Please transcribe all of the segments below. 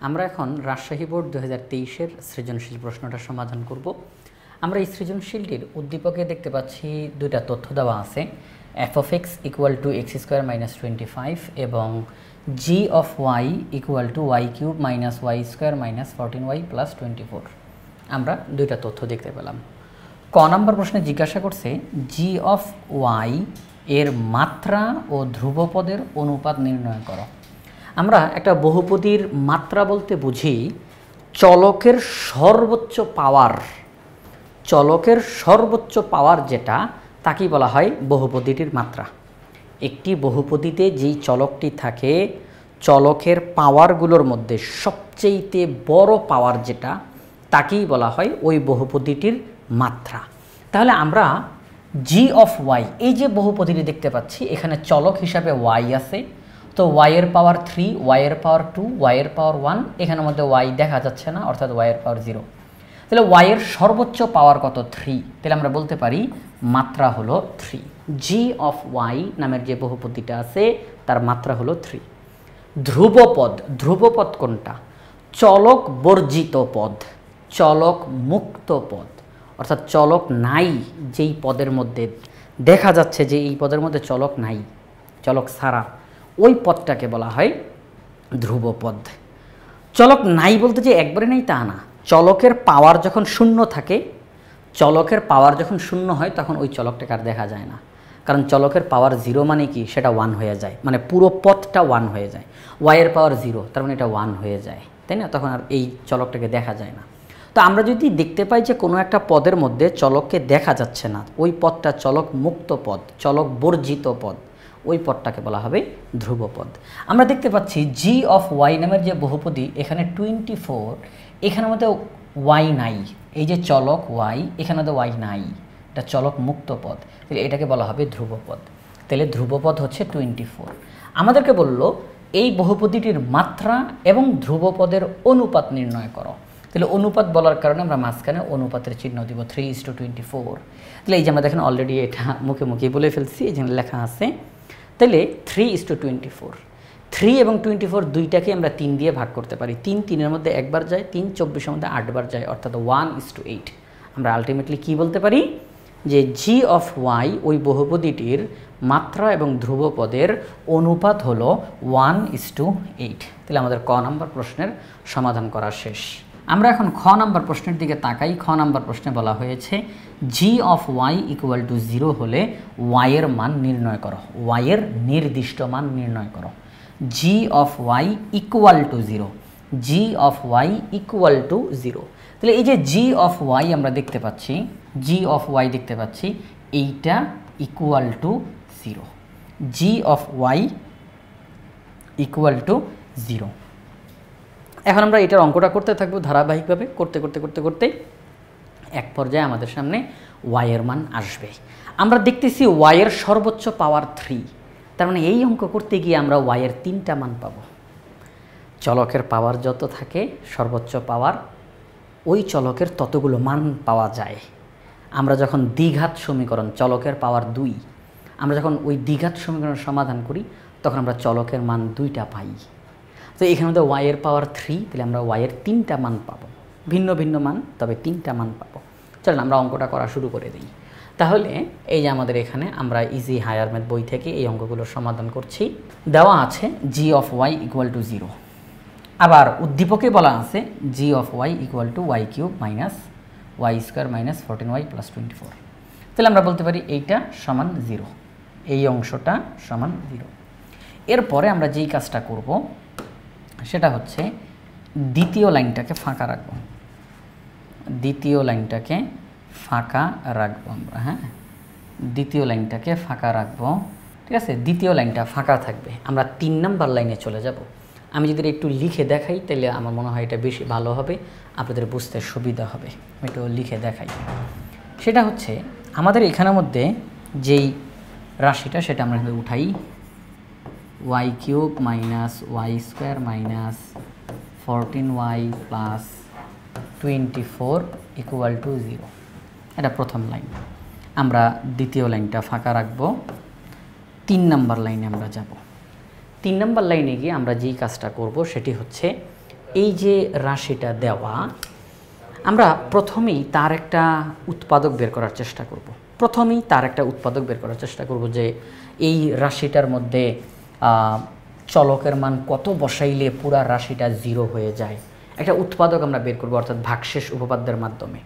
আমরা এখন রাজশাহী বোর্ড 2023-এর সৃজনশীল প্রশ্নটা সমাধান করব। আমরা এই সৃজনশীলটির উদ্দীপকে দেখতে পাচ্ছি দুইটা তথ্য দেওয়া আছে, f of x equal to x square minus 25 এবং g of y equal to y cube minus y square minus 14y plus 24। আমরা দুইটা তথ্য দেখতে পেলাম। ক নাম্বার প্রশ্নে জিজ্ঞাসা করছে g of y এর মাত্রা ও ধ্রুবপদের অনুপাত নির্ণয় করো। আমরা একটা বহুপদীর মাত্রা বলতে বুঝি চলকের সর্বোচ্চ পাওয়ার যেটা তাকেই বলা হয় বহুপদীটির মাত্রা। একটি বহুপদীতে যেই চলকটি থাকে চলকের পাওয়ারগুলোর মধ্যে সবচেয়ে বড় পাওয়ার যেটা তাকেই বলা হয় ওই বহুপদীটির মাত্রা। তাহলে আমরা g of y এই যে বহুপদীটি দেখতে পাচ্ছি এখানে চলক হিসাবে y আছে, তো y এর পাওয়ার 3, y এর পাওয়ার 2, y এর পাওয়ার 1, এখানের মধ্যে y দেখা যাচ্ছে না অর্থাৎ y এর পাওয়ার 0। তাহলে y এর সর্বোচ্চ পাওয়ার কত? 3। তাহলে আমরা বলতে পারি মাত্রা হলো 3। g of y নামের যে বহুপদীটা আছে তার মাত্রা হলো 3। ধ্রুবপদ কোনটা? চলক বর্জিত পদ, চলক মুক্ত পদ, অর্থাৎ চলক নাই যেই পদের মধ্যে দেখা যাচ্ছে যে এই পদের মধ্যে চলক নাই, চলক ছাড়া, ওই পদটাকে বলা হয় ধ্রুবপদ। চলক নাই বলতে যে একবারে নেই তা না, চলকের পাওয়ার যখন শূন্য থাকে, চলকের পাওয়ার যখন শূন্য হয় তখন ওই চলকটাকে আর দেখা যায় না, কারণ চলকের পাওয়ার 0 মানে কি? সেটা 1 হয়ে যায়, মানে পুরো পথটা 1 হয়ে যায়। y এর পাওয়ার 0 তার মানে এটা 1 হয়ে যায়, তাই না? তখন আর এই চলকটাকে দেখা যায় না। তো আমরা যদি দেখতে পাই যে কোনো একটা পদের মধ্যে চলককে দেখা যাচ্ছে না, ওই পদটা চলক মুক্ত পদ, চলক বর্জিত পদ, ওই পদটাকে বলা হবে ধ্রুবপদ। আমরা দেখতে পাচ্ছি g of y নামের যে বহুপদী এখানে 24, এখানের মধ্যে y নাই, এই যে চলক y এখানে তো y নাই, এটা চলক মুক্ত পদ, তাহলে এটাকে বলা হবে ধ্রুবপদ। তাহলে ধ্রুবপদ হচ্ছে 24। আমাদেরকে বলল এই বহুপদীটির মাত্রা এবং ধ্রুবপদের অনুপাত নির্ণয় করো। তাহলে অনুপাত বলার কারণে আমরা মাঝখানে অনুপাতের চিহ্ন দিব 3:24। তাহলে এই যে আমরা দেখেন অলরেডি এটা মুখে বলে ফেলছি, এখানে লেখা আছে। তাহলে 3:24, 3 এবং 24 দুইটাকে আমরা 3 দিয়ে ভাগ করতে পারি। 3 3-এর মধ্যে একবার যায়, 3 24-এর মধ্যে 8 বার যায়, অর্থাৎ 1:8। আমরা আলটিমেটলি কি বলতে পারি যে g of y ওই বহুপদীটির মাত্রা এবং ধ্রুবপদের অনুপাত হলো 1:8। তাহলে আমাদের ক নাম্বার প্রশ্নের সমাধান করা শেষ। আমরা এখন খ নাম্বার প্রশ্নের দিকে তাকাই। খ নাম্বার প্রশ্নে বলা হয়েছে g of y equal to 0 হলে y এর মান নির্ণয় করো, y এর নির্দিষ্ট মান নির্ণয় করো। g of y equal to 0, g of y equal to 0। তাহলে এই যে g of y আমরা দেখতে পাচ্ছি, g of y দেখতে পাচ্ছি, এইটা equal to 0, g of y equal to 0। এখন আমরা এটার অঙ্কটা করতে থাকবো ধারাবাহিকভাবে, করতে এক পর্যায়ে আমাদের সামনে y এর মান আসবে। আমরা দেখতেছি y এর সর্বোচ্চ পাওয়ার 3, তার মানে এই অঙ্ক করতে গিয়ে আমরা y এর 3টা মান পাবো। চলকের পাওয়ার যত থাকে সর্বোচ্চ পাওয়ার, ওই চলকের ততগুলো মান পাওয়া যায়। আমরা যখন দ্বিঘাত সমীকরণ, চলকের পাওয়ার 2, আমরা যখন ওই দ্বিঘাত সমীকরণ সমাধান করি তখন আমরা চলকের মান 2টা পাই। তো এখানে তো y এর পাওয়ার 3, তাহলে আমরা y এর 3টা মান পাবো, ভিন্ন ভিন্ন মান, তবে 3টা মান পাবো। চলেন আমরা অঙ্কটা করা শুরু করে দিই। তাহলে এই যে আমাদের এখানে আমরা ইজি হায়ার ম্যাথ বই থেকে এই অঙ্কগুলোর সমাধান করছি। দেওয়া আছে g of y equal to 0, আবার উদ্দীপকে বলা আছে g of y equal to y cube minus y square minus 14y plus 24। তাহলে আমরা বলতে পারি এইটা সমান 0, এই অংশটা সমান 0। এরপরে আমরা যেই কাজটা করব সেটা হচ্ছে দ্বিতীয় লাইনটাকে ফাঁকা রাখবো, আমরা, হ্যাঁ, দ্বিতীয় লাইনটাকে ফাঁকা রাখবো, ঠিক আছে? দ্বিতীয় লাইনটা ফাঁকা থাকবে, আমরা 3 নাম্বার লাইনে চলে যাব। আমি যদি একটু লিখে দেখাই তাহলে আমার মনে হয় এটা বেশি ভালো হবে, আপনাদের বুঝতে সুবিধা হবে। আমি একটু লিখে দেখাই। সেটা হচ্ছে আমাদের এখানের মধ্যে যেই রাশিটা সেটা আমরা উঠাই, y cube minus y square minus 14y plus 24 equal to 0। এটা প্রথম লাইন। আমরা দ্বিতীয় লাইনটা ফাঁকা রাখবো, 3 নাম্বার লাইনে আমরা যাব। 3 নাম্বার লাইনে গিয়ে আমরা যেই কাজটা করব সেটি হচ্ছে এই যে রাশিটা দেওয়া, আমরা প্রথমেই তার একটা উৎপাদক বের করার চেষ্টা করব। যে এই রাশিটার মধ্যে চলকের মান কত বসাইলে পুরা রাশিটা 0 হয়ে যায়, একটা উৎপাদক আমরা বের করব, অর্থাৎ ভাগশেষ উপপাদ্যের মাধ্যমে।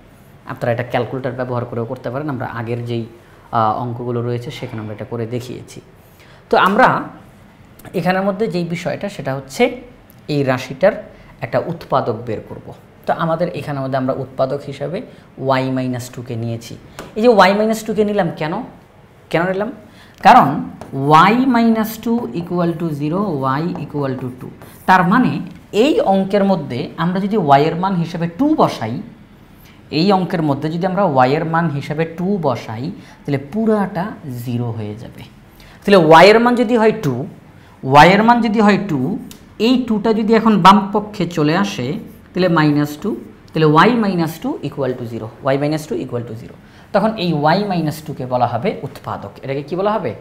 আপনারা এটা ক্যালকুলেটর ব্যবহার করেও করতে পারেন, আমরা আগের যেই অঙ্কগুলো রয়েছে সেখানে আমরা এটা করে দেখিয়েছি। তো আমরা এখানের মধ্যে যেই বিষয়টা সেটা হচ্ছে এই রাশিটার একটা উৎপাদক বের করব। তো আমাদের এখানের মধ্যে আমরা উৎপাদক হিসাবে y-2কে নিয়েছি। এই যে y-2কে নিলাম কেন নিলাম? কারণ y-2 = 0, y = 2। তার মানে এই অঙ্কের মধ্যে আমরা যদি y এর মান হিসাবে 2 বসাই, তাহলে পুরাটা 0 হয়ে যাবে। তাহলে y এর মান যদি হয় 2, এই 2টা যদি এখন বাম পক্ষে চলে আসে তাহলে -2, তাহলে y-2 = 0, তখন এই y-2কে বলা হবে উৎপাদক। এটাকে কি বলা হবে?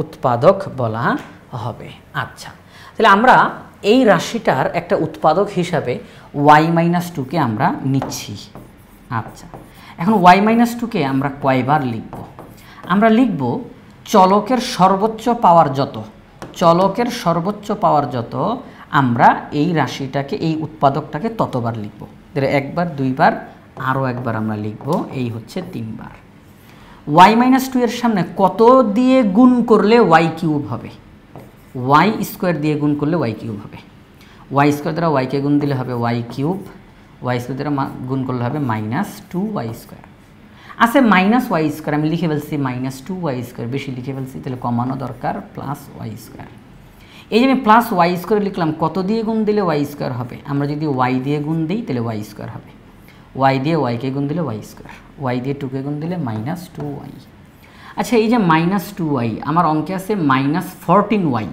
উৎপাদক বলা হবে। আচ্ছা, তাহলে আমরা এই রাশিটার একটা উৎপাদক হিসাবে y-2কে আমরা নিচ্ছি। আচ্ছা, এখন y-2কে আমরা কয়বার লিখব? আমরা লিখব চলকের সর্বোচ্চ পাওয়ার যত আমরা এই রাশিটাকে, এই উৎপাদকটাকে ততবার লিখব। তাহলে একবার, দুইবার, আরও একবার আমরা লিখব, এই হচ্ছে 3 বার। y-2 এর সামনে কত দিয়ে গুণ করলে y³ হবে? y² দিয়ে গুণ করলে y³ হবে। y² দ্বারা y-কে গুণ দিলে হবে y³, y² দ্বারা গুণ করলে হবে -2y²। আছে -y², আমি লিখে ফেলছি -2y², বেশি লিখে ফেলছি, তাহলে কমানো দরকার, +y²। এই যে আমি +y² লিখলাম, কত দিয়ে গুণ দিলে y² হবে? আমরা যদি y দিয়ে গুণ দিই তাহলে y² হবে, y দিয়ে y-কে গুণ দিলে y², y দিয়ে 2কে গুণ দিলে -2y। আচ্ছা, এই যে -2y আমার অঙ্কে আছে -14y,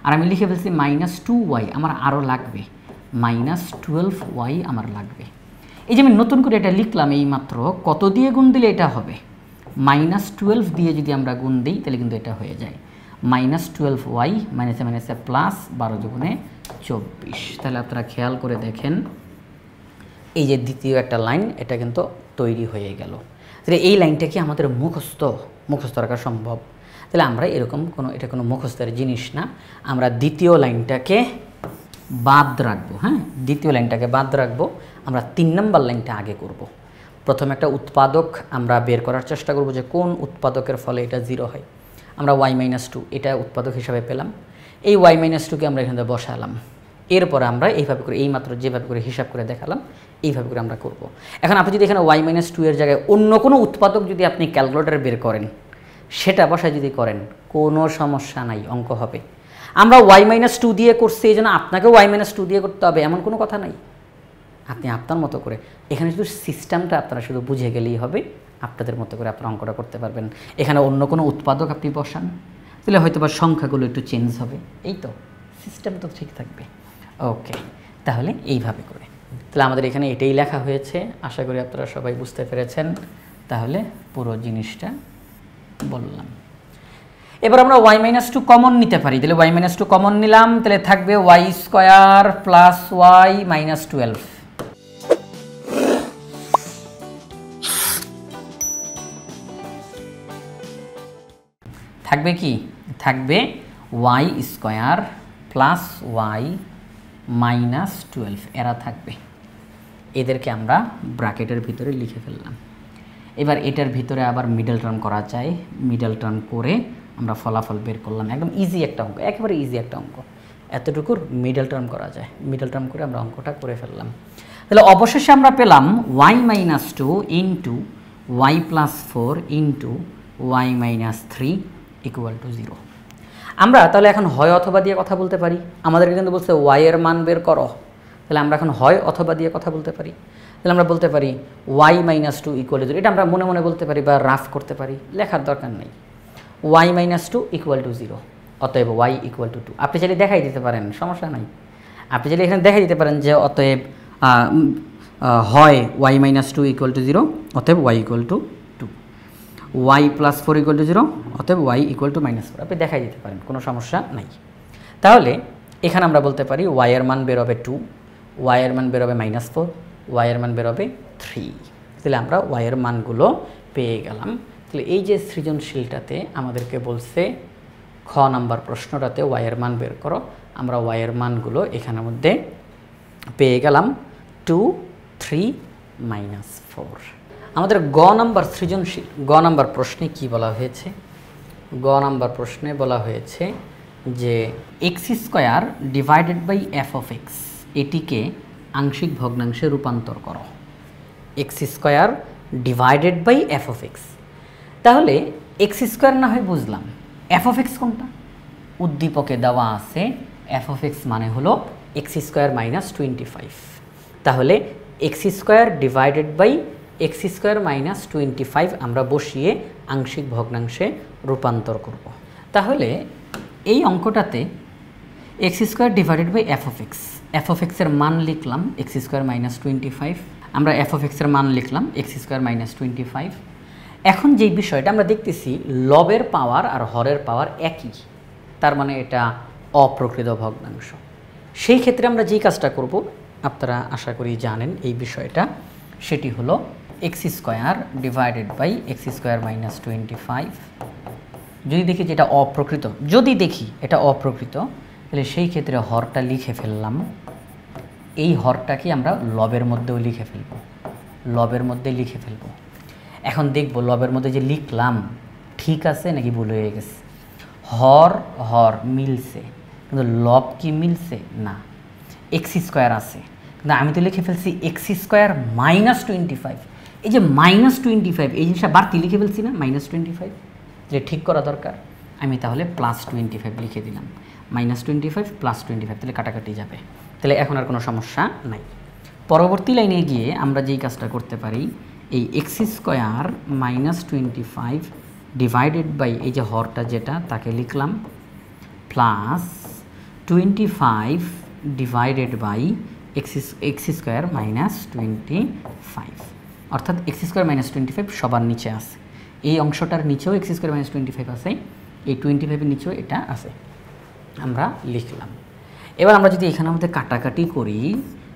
আর আমি লিখে ফেলছি -2y, আমার আরও লাগবে -12y আমার লাগবে। এই যে আমি নতুন করে এটা লিখলাম এই মাত্র, কত দিয়ে গুণ দিলে এটা হবে? -12 দিয়ে যদি আমরা গুণ দিই তাহলে কিন্তু এটা হয়ে যায় -12y, মাইনাসে মাইনাসে প্লাস, 12 দুগুণে 24। তাহলে আপনারা খেয়াল করে দেখেন, এই যে দ্বিতীয় একটা লাইন, এটা কিন্তু তৈরি হয়ে গেল। তাহলে এই লাইনটা কি আমাদের মুখস্থ রাখা সম্ভব? তাহলে আমরা এরকম এটা কোনো মুখস্থের জিনিস না, আমরা দ্বিতীয় লাইনটাকে বাদ রাখবো। হ্যাঁ, দ্বিতীয় লাইনটাকে বাদ রাখবো, আমরা 3 নম্বর লাইনটা আগে করব। প্রথমে একটা উৎপাদক আমরা বের করার চেষ্টা করব যে কোন উৎপাদকের ফলে এটা 0 হয়। আমরা y-2 এটা উৎপাদক হিসাবে পেলাম, এই y-2কে আমরা এখানে বসালাম। এরপর আমরা এইভাবে করে, এইমাত্র যেভাবে করে হিসাব করে দেখালাম, এইভাবে করে আমরা করব। এখন আপনি যদি এখানে y-2 এর জায়গায় অন্য কোনো উৎপাদক যদি আপনি ক্যালকুলেটরে বের করেন, সেটা বসায় যদি করেন, কোনো সমস্যা নাই, অঙ্ক হবে। আমরা y-2 দিয়ে করছি, এই জন্য আপনাকেও y-2 দিয়ে করতে হবে এমন কোনো কথা নাই। আপনি আপনার মতো করে, এখানে শুধু সিস্টেমটা আপনারা শুধু বুঝে গেলেই হবে, আপনাদের মতো করে আপনারা অঙ্কটা করতে পারবেন। এখানে অন্য কোনো উৎপাদক আপনি বসান, তাহলে হয়তো বা সংখ্যাগুলো একটু চেঞ্জ হবে, এই তো, সিস্টেম তো ঠিক থাকবে। ওকে, তাহলে এইভাবে করে, তাহলে আমাদের এখানে এটাই লেখা হয়েছে। আশা করি আপনারা সবাই বুঝতে পেরেছেন। তাহলে পুরো জিনিসটা বললাম। এবার আমরা y-2 কমন নিতে পারি, তাহলে y-2 কমন নিলাম, তাহলে থাকবে y² + y -12। থাকবে কি? থাকবে y² + y -12, এরা থাকবে। এদেরকে আমরা ব্র্যাকেটের ভিতরে লিখে ফেললাম। এবার এটার ভিতরে আবার মিডল টার্ম করা যায়, মিডল টার্ম করে আমরা ফলাফল বের করলাম। একদম ইজি একটা অঙ্ক, একেবারে ইজি একটা অঙ্ক, এতটুকুর মিডল টার্ম করা যায়। মিডল টার্ম করে আমরা অঙ্কটা করে ফেললাম। তাহলে অবশেষে আমরা পেলাম y-2 * y + 4 * y - 3 = 0। আমরা তাহলে এখন হয় অথবা দিয়ে কথা বলতে পারি। আমাদেরকে কিন্তু বলছে y এর মান বের করো, তাহলে আমরা এখন হয় অথবা দিয়ে কথা বলতে পারি। তাহলে আমরা বলতে পারি y - 2 = 0। এটা আমরা মনে মনে বলতে পারি বা রাফ করতে পারি, লেখার দরকার নেই। y - 2 = 0, অতএব y = 2। আপনি চাইলে দেখাই দিতে পারেন, সমস্যা নাই। আপনি চাইলে এখানে দেখাই দিতে পারেন যে অতএব হয় y - 2 = 0, অতএব y = 2, y + 4 = 0, অতএব y = -4। আপনি দেখাই দিতে পারেন, কোনো সমস্যা নাই। তাহলে এখানে আমরা বলতে পারি y এর মান বের হবে 2, ওয়াই এর মান বেরোবে -4, ওয়াই এর মান বেরোবে 3। তাহলে আমরা ওয়াই এর মানগুলো পেয়ে গেলাম। তাহলে এই যে সৃজনশীলটাতে আমাদেরকে বলছে খ নাম্বার প্রশ্নটাতে ওয়াই এর মান বের করো, আমরা ওয়াই এর মানগুলো এখানের মধ্যে পেয়ে গেলাম 2, 3, -4। আমাদের গ নাম্বার সৃজনশীল গ নাম্বার প্রশ্নে কি বলা হয়েছে? গ নাম্বার প্রশ্নে বলা হয়েছে যে x² ডিভাইডেড বাই f(x) এটিকে আংশিক ভগ্নাংশে রূপান্তর করো। x² ডিভাইডেড বাই f(x), তাহলে x² না হয় বুঝলাম, f(x) কোনটা? উদ্দীপকে দেওয়া আছে f(x) মানে হলো x² - 25। তাহলে x² ডিভাইডেড বাই x² - 25 আমরা বসিয়ে আংশিক ভগ্নাংশে রূপান্তর করব। তাহলে এই অঙ্কটাতে x² ডিভাইডেড বাই f(x) এর মান লিখলাম x² - 25, আমরা f(x) এর মান লিখলাম x² - 25। এখন যেই বিষয়টা আমরা দেখতেছি লবের পাওয়ার আর হরের পাওয়ার একই, তার মানে এটা অপ্রকৃত ভগ্নাংশ। সেই ক্ষেত্রে আমরা যেই কাজটা করব আপনারা আশা করি জানেন এই বিষয়টা, সেটি হলো x² ডিভাইডেড বাই x² - 25। যদি দেখি যে এটা অপ্রকৃত, যদি দেখি এটা অপ্রকৃত, তাহলে সেই ক্ষেত্রে হরটা লিখে ফেললাম। এই হরটাকে আমরা লবের মধ্যেও লিখে ফেলব, লবের মধ্যে লিখে ফেলব। এখন দেখব লবের মধ্যে যে লিখলাম ঠিক আছে নাকি ভুল হয়ে গেছে। হর হর মিলছে, কিন্তু লব কি মিলছে না, x² আছে, কিন্তু আমি তো লিখে ফেলছি x² - 25। এই যে -25 এই জিনিসটা বাড়তি লিখে ফেলছি না, -25 যে ঠিক করা দরকার। আমি তাহলে +25 লিখে দিলাম, -25 +25, তাহলে কাটাকাটি যাবে। তাহলে এখন আর কোনো সমস্যা নাই। পরবর্তী লাইনে গিয়ে আমরা যেই কাজটা করতে পারি, এই x² - 25 ডিভাইডেড বাই এই যে হরটা যেটা তাকে লিখলাম +25 ডিভাইডেড বাই x² - 25, অর্থাৎ x² - 25 সবার নিচে আছে। এই অংশটার নিচেও x² - 25 আছে, এই 25 এর নিচেও এটা আছে, আমরা লিখলাম। এবার আমরা যদি এখানে মধ্যে কাটাকাটি করি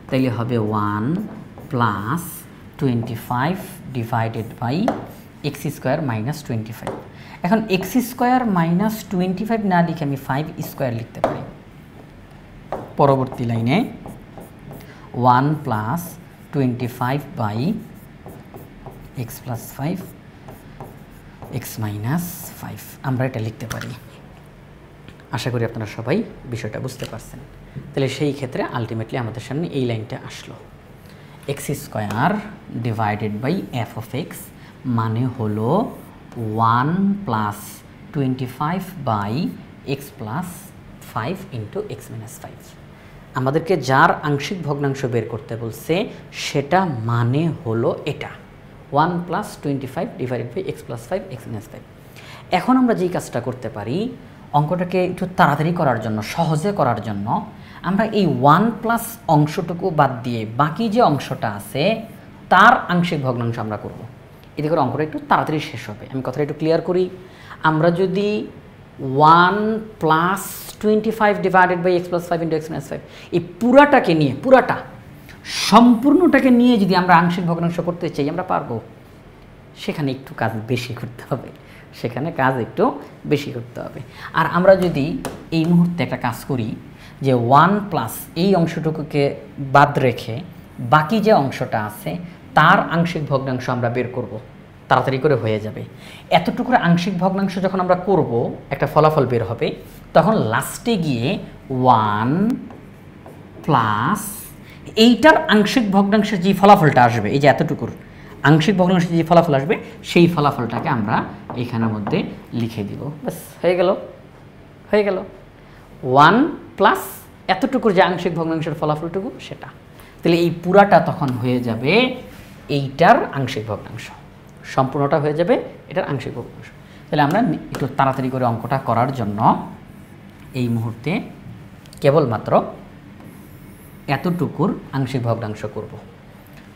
তাহলে হবে 1 + 25 ডিভাইডেড বাই x² - 25। এখন x² - 25 না লিখে আমি 5² লিখতে পারি। পরবর্তী লাইনে 1 + 25 বাই x + 5 x - 5 আমরা এটা লিখতে পারি। আশা করি আপনারা সবাই বিষয়টা বুঝতে পারছেন। তাহলে সেই ক্ষেত্রে আলটিমেটলি আমাদের সামনে এই লাইনটা আসলো, x² ডিভাইডেড বাই f(x) মানে হলো 1 + 25 বাই x + 5 ইন্টু x - 5। আমাদেরকে যার আংশিক ভগ্নাংশ বের করতে বলছে সেটা মানে হলো এটা 1 + 25 ডিভাইডেড বাই x + 5 x - 5। এখন আমরা যেই কাজটা করতে পারি, অঙ্কটাকে একটু তাড়াতাড়ি করার জন্য, সহজে করার জন্য আমরা এই 1+ অংশটুকু বাদ দিয়ে বাকি যে অংশটা আছে তার আংশিক ভগ্নাংশ আমরা করব। এতে করে অঙ্কটা একটু তাড়াতাড়ি শেষ হবে। আমি কথাটা একটু ক্লিয়ার করি। আমরা যদি 1 + 25 divided by x + 5 into x - 5 এই পুরাটাকে নিয়ে, পুরাটা সম্পূর্ণটাকে নিয়ে যদি আমরা আংশিক ভগ্নাংশ করতে চাই আমরা পারবো। সেখানে একটু কাজ বেশি করতে হবে, সেখানে কাজ একটু বেশি করতে হবে। আর আমরা যদি এই মুহূর্তে একটা কাজ করি যে 1+ এই অংশটুকুকে বাদ রেখে বাকি যে অংশটা আছে তার আংশিক ভগ্নাংশ আমরা বের করব, তাড়াতাড়ি করে হয়ে যাবে। এতটুকুর আংশিক ভগ্নাংশ যখন আমরা করব একটা ফলাফল বের হবে, তখন লাস্টে গিয়ে 1+ এইটার আংশিক ভগ্নাংশের যে ফলাফলটা আসবে, এই যে এতটুকুর আংশিক ভগ্নাংশের যে ফলাফল আসবে সেই ফলাফলটাকে আমরা এইখানের মধ্যে লিখে দিব। ব্যাস হয়ে গেল, হয়ে গেল 1+ এতটুকুর যে আংশিক ভগ্নাংশের ফলাফলটুকু সেটা। তাহলে এই পুরাটা তখন হয়ে যাবে এইটার আংশিক ভগ্নাংশ, সম্পূর্ণটা হয়ে যাবে এটার আংশিক ভগ্নাংশ। তাহলে আমরা একটু তাড়াতাড়ি করে অঙ্কটা করার জন্য এই মুহূর্তে কেবলমাত্র এতটুকুর আংশিক ভগ্নাংশ করব।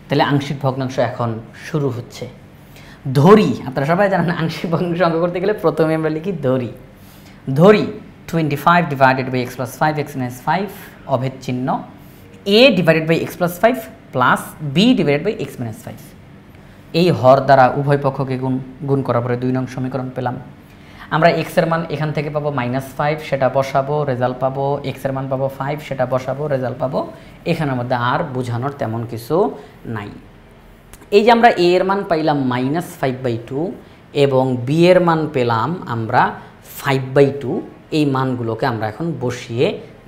তাহলে আংশিক ভগ্নাংশ এখন শুরু হচ্ছে। ধরি, আপনারা সবাই জানেন আংশিক ভগ্নাংশ অঙ্ক করতে গেলে প্রথমে আমরা লিখি ধরি। ধরি 25 ডিভাইডেড বাই x + 5 x - 5 অভেদ চিহ্ন। a divided by x plus 5 plus b divided by x minus 5। এই হর দ্বারা উভয় পক্ষকে গুণ করার পরে 2 নং সমীকরণ পেলাম। আমরা x এর মান এখান থেকে পাবো -5, সেটা বসাবো, রেজাল্ট পাবো। x এর মান পাবো 5, সেটা বসাবো, রেজাল্ট পাবো। এখানের মধ্যে আর বোঝানোর তেমন কিছু নাই। এই যে আমরা a এর মান পাইলাম -5/2 এবং b এর মান পেলাম আমরা 5/2, এই মানগুলোকে আমরা এখন বসিয়ে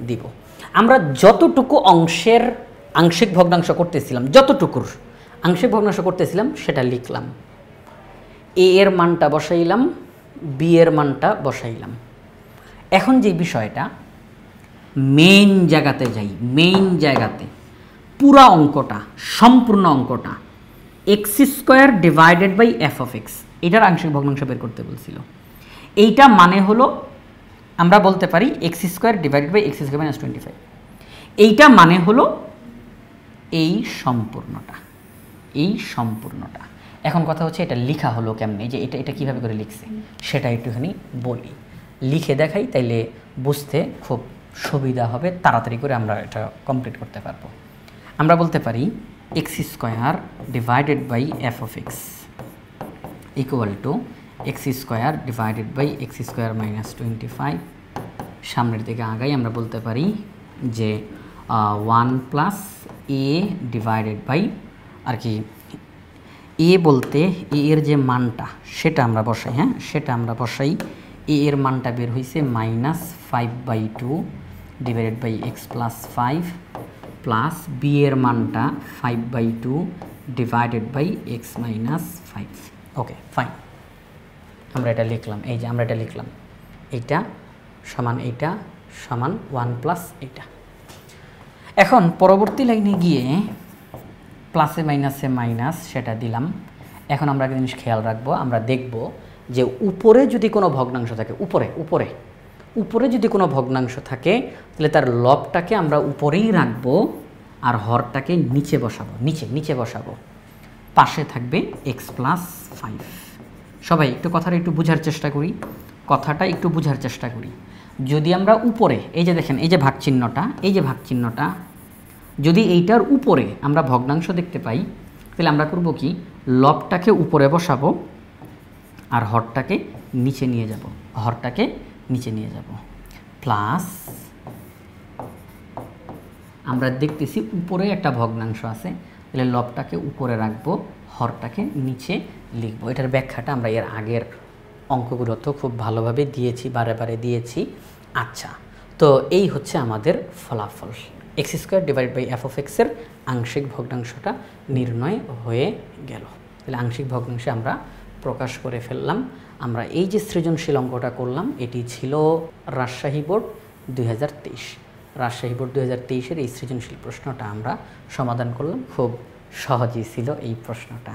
দিব। আমরা যতটুকু অংশের আংশিক ভগ্নাংশ করতেছিলাম, যতটুকুর আংশিক ভগ্নাংশ করতেছিলাম সেটা লিখলাম। a এর মানটা বসাইলাম, b এর মানটা বসাইলাম। এখন যে বিষয়টা, মেইন জায়গাতে যাই, মেইন জায়গাতে পুরা অঙ্কটা, সম্পূর্ণ অঙ্কটা x² divided by f of x, এটার আংশিক ভগ্নাংশ বের করতে বলছিল। এইটা মানে হলো আমরা বলতে পারি x² divided by x² minus 25। এইটা মানে হলো এই সম্পূর্ণটা, এই সম্পূর্ণটা। এখন কথা হচ্ছে এটা লেখা হলো কেমনে, যে এটা কিভাবে করে লিখছে সেটা একটুখানি বলি, লিখে দেখাই, তাইলে বুঝতে খুব সুবিধা হবে, তাড়াতাড়ি করে আমরা এটা কমপ্লিট করতে পারবো। আমরা বলতে পারি x² divided by f of x equal to x² divided by x² minus 25। সামনের দিকে আগাই, আমরা বলতে পারি যে 1 প্লাস a ডিভাইডেড বাই, আর কি a বলতে a এর যে মানটা সেটা আমরা বসাই, হ্যাঁ সেটা আমরা বসাই। a এর মানটা বের হয়েছে -5/2 divided by x plus 5 plus b এর মানটা 5/2 divided by x minus 5। Okay fine, আমরা এটা লিখলাম। এই যে আমরা এটা লিখলাম, এইটা সমান এইটা সমান 1 প্লাস এইটা। এখন পরবর্তী লাইনে গিয়ে প্লাসে মাইনাসে মাইনাস সেটা দিলাম। এখন আমরা একটা জিনিস খেয়াল রাখবো, আমরা দেখব যে উপরে যদি কোনো ভগ্নাংশ থাকে, উপরে যদি কোনো ভগ্নাংশ থাকে তাহলে তার লবটাকে আমরা উপরেই রাখবো আর হরটাকে নিচে বসাবো, নিচে বসাবো। পাশে থাকবে এক্স প্লাস 5। সবাই একটু কথাটা একটু বোঝার চেষ্টা করি, কথাটা একটু বোঝার চেষ্টা করি। যদি আমরা উপরে, এই যে দেখেন এই যে ভাগ চিহ্নটা, এই যে ভাগ চিহ্নটা, যদি এইটার উপরে আমরা ভগ্নাংশ দেখতে পাই তাহলে আমরা করব কি, লবটাকে উপরে বসাবো আর হরটাকে নিচে নিয়ে যাব, হরটাকে নিচে নিয়ে যাব। প্লাস আমরা দেখতেছি উপরে একটা ভগ্নাংশ আছে, তাহলে লবটাকে উপরে রাখবো, হরটাকে নিচে লিখবো। এটার ব্যাখ্যাটা আমরা এর আগের অঙ্কগুলোতেও খুব ভালোভাবে দিয়েছি, বারে বারে দিয়েছি। আচ্ছা, তো এই হচ্ছে আমাদের ফলাফল। x² divide by f of x এর আংশিক ভগ্নাংশটা নির্ণয় হয়ে গেল। তাহলে আংশিক ভগ্নাংশে আমরা প্রকাশ করে ফেললাম। আমরা এই যে সৃজনশীল অঙ্কটা করলাম, এটি ছিল রাজশাহী বোর্ড 2023। রাজশাহী বোর্ড 2023-এর এই সৃজনশীল প্রশ্নটা আমরা সমাধান করলাম। খুব সহজই ছিল এই প্রশ্নটা।